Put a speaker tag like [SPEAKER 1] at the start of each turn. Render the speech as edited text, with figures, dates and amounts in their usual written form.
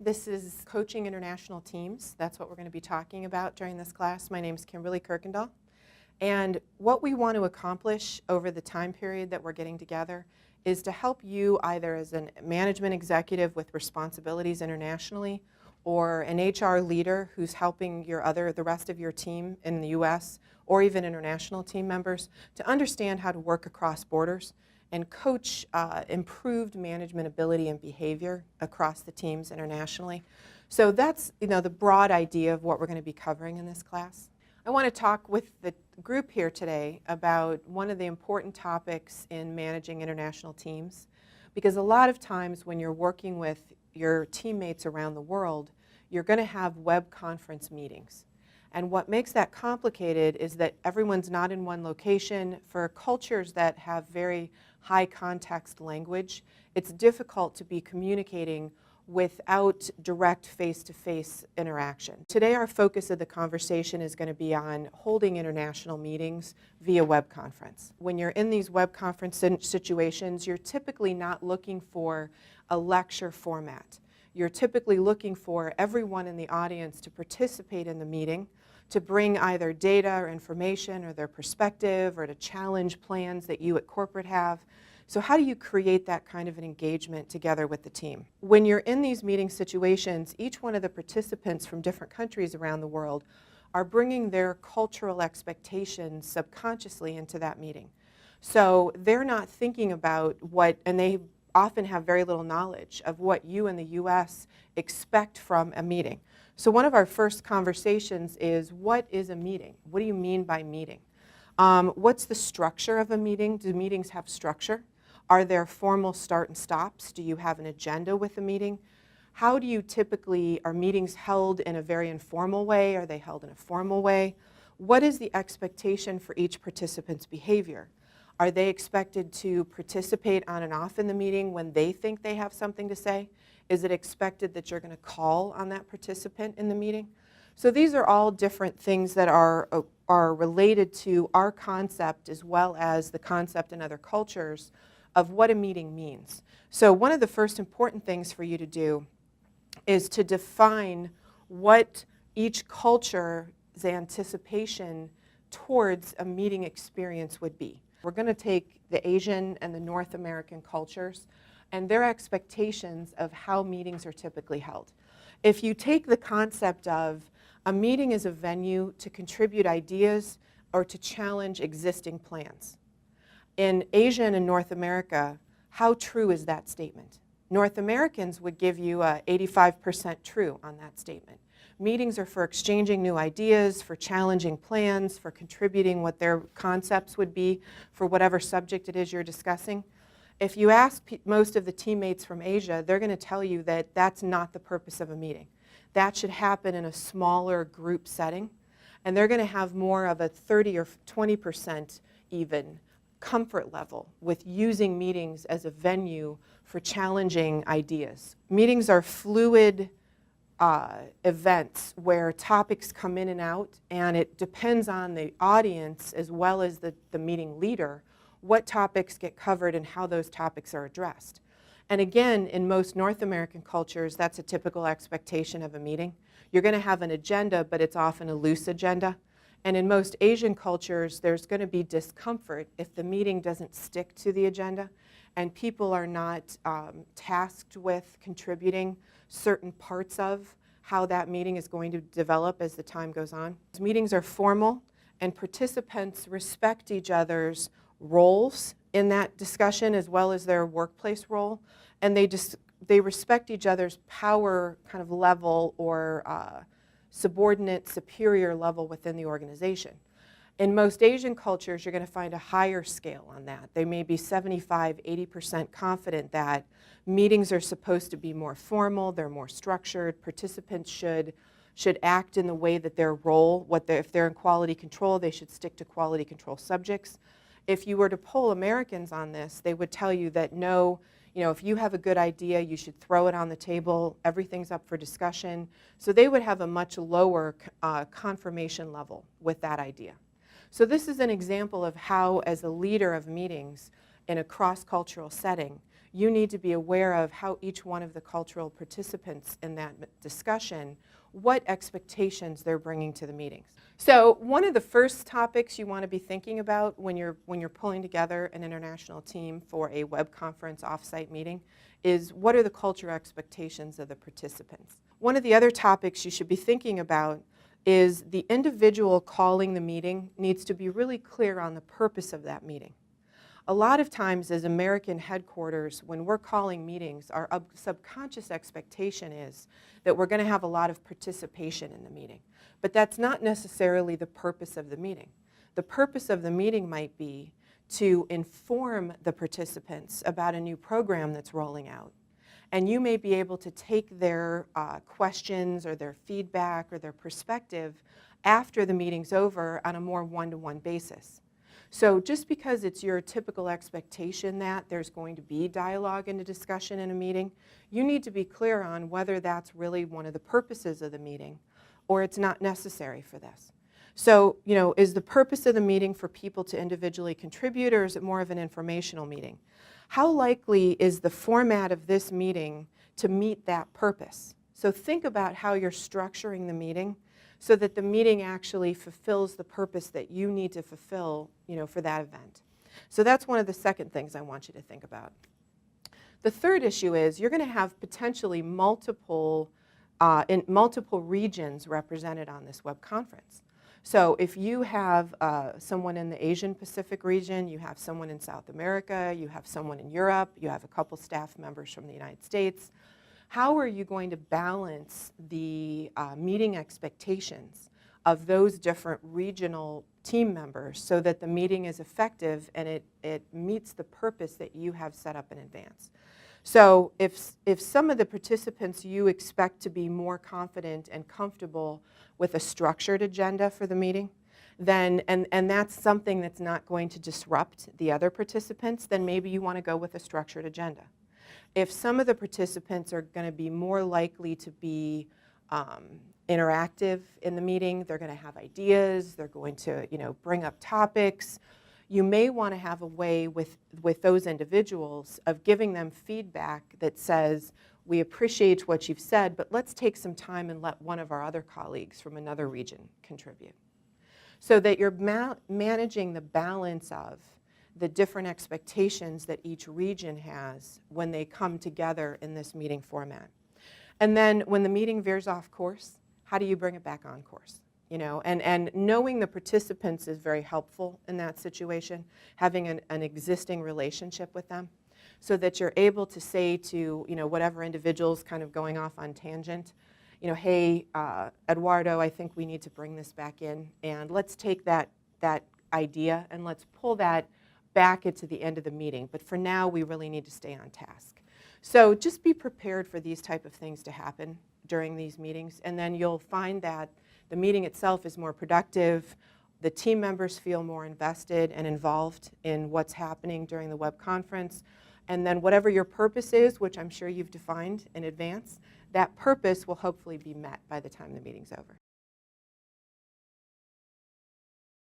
[SPEAKER 1] This is coaching international teams. That's what we're going to be talking about during this class. My name is Kimberly Kirkendall. And what we want to accomplish over the time period that we're getting together is to help you either as a management executive with responsibilities internationally or an HR leader who's helping the rest of your team in the US or even international team members to understand how to work across borders and coach improved management ability and behavior across the teams internationally. So that's the broad idea of what we're going to be covering in this class. I want to talk with the group here today about one of the important topics in managing international teams, because a lot of times when you're working with your teammates around the world, you're going to have web conference meetings. And what makes that complicated is that everyone's not in one location. For cultures that have very high context language, it's difficult to be communicating without direct face-to-face interaction. Today our focus of the conversation is going to be on holding international meetings via web conference. When you're in these web conference situations, you're typically not looking for a lecture format. You're typically looking for everyone in the audience to participate in the meeting, to bring either data or information or their perspective or to challenge plans that you at corporate have. So how do you create that kind of an engagement together with the team? When you're in these meeting situations, each one of the participants from different countries around the world are bringing their cultural expectations subconsciously into that meeting. So they're not thinking about and they often have very little knowledge of what you in the US expect from a meeting. So one of our first conversations is, what is a meeting? What do you mean by meeting? What's the structure of a meeting? Do meetings have structure? Are there formal start and stops? Do you have an agenda with the meeting? How do you are meetings held in a very informal way? Are they held in a formal way? What is the expectation for each participant's behavior? Are they expected to participate on and off in the meeting when they think they have something to say? Is it expected that you're going to call on that participant in the meeting? So these are all different things that are related to our concept as well as the concept in other cultures of what a meeting means. So one of the first important things for you to do is to define what each culture's anticipation towards a meeting experience would be. We're going to take the Asian and the North American cultures and their expectations of how meetings are typically held. If you take the concept of a meeting is a venue to contribute ideas or to challenge existing plans. In Asia and in North America, how true is that statement? North Americans would give you 85% true on that statement. Meetings are for exchanging new ideas, for challenging plans, for contributing what their concepts would be for whatever subject it is you're discussing. If you ask most of the teammates from Asia, they're going to tell you that that's not the purpose of a meeting. That should happen in a smaller group setting, and they're going to have more of a 30 or 20% even comfort level with using meetings as a venue for challenging ideas. Meetings are fluid events where topics come in and out, and it depends on the audience as well as the meeting leader what topics get covered and how those topics are addressed. And again, in most North American cultures, that's a typical expectation of a meeting. You're going to have an agenda, but it's often a loose agenda. And in most Asian cultures, there's going to be discomfort if the meeting doesn't stick to the agenda and people are not tasked with contributing certain parts of how that meeting is going to develop as the time goes on. Meetings are formal, and participants respect each other's roles in that discussion as well as their workplace role, and they respect each other's power kind of level or subordinate, superior level within the organization. In most Asian cultures, you're going to find a higher scale on that. They may be 75, 80% confident that meetings are supposed to be more formal, they're more structured, participants should act in the way that their role, if they're in quality control, they should stick to quality control subjects. If you were to poll Americans on this, they would tell you that no, if you have a good idea, you should throw it on the table, everything's up for discussion. So they would have a much lower confirmation level with that idea. So this is an example of how, as a leader of meetings in a cross-cultural setting, you need to be aware of how each one of the cultural participants in that discussion, what expectations they're bringing to the meetings. So one of the first topics you want to be thinking about when you're pulling together an international team for a web conference offsite meeting is, what are the cultural expectations of the participants? One of the other topics you should be thinking about is the individual calling the meeting needs to be really clear on the purpose of that meeting. A lot of times as American headquarters, when we're calling meetings, our subconscious expectation is that we're going to have a lot of participation in the meeting. But that's not necessarily the purpose of the meeting. The purpose of the meeting might be to inform the participants about a new program that's rolling out. And you may be able to take their questions or their feedback or their perspective after the meeting's over on a more one-to-one basis. So just because it's your typical expectation that there's going to be dialogue and a discussion in a meeting, you need to be clear on whether that's really one of the purposes of the meeting or it's not necessary for this. So, is the purpose of the meeting for people to individually contribute, or is it more of an informational meeting? How likely is the format of this meeting to meet that purpose? So think about how you're structuring the meeting so that the meeting actually fulfills the purpose that you need to fulfill, for that event. So that's one of the second things I want you to think about. The third issue is you're going to have potentially multiple regions represented on this web conference. So if you have someone in the Asian Pacific region, you have someone in South America, you have someone in Europe, you have a couple staff members from the United States, how are you going to balance the meeting expectations of those different regional team members so that the meeting is effective and it meets the purpose that you have set up in advance? So if some of the participants you expect to be more confident and comfortable with a structured agenda for the meeting, then, and that's something that's not going to disrupt the other participants, then maybe you want to go with a structured agenda. If some of the participants are going to be more likely to be interactive in the meeting, they're going to have ideas, they're going to bring up topics, you may want to have a way with those individuals of giving them feedback that says, we appreciate what you've said, but let's take some time and let one of our other colleagues from another region contribute. So that you're managing the balance of the different expectations that each region has when they come together in this meeting format. And then when the meeting veers off course, how do you bring it back on course? And knowing the participants is very helpful in that situation, having an existing relationship with them so that you're able to say to, whatever individual's kind of going off on tangent, hey, Eduardo, I think we need to bring this back in, and let's take that idea and let's pull that back into the end of the meeting. But for now, we really need to stay on task. So just be prepared for these type of things to happen during these meetings, and then you'll find that the meeting itself is more productive, the team members feel more invested and involved in what's happening during the web conference, and then whatever your purpose is, which I'm sure you've defined in advance, that purpose will hopefully be met by the time the meeting's over.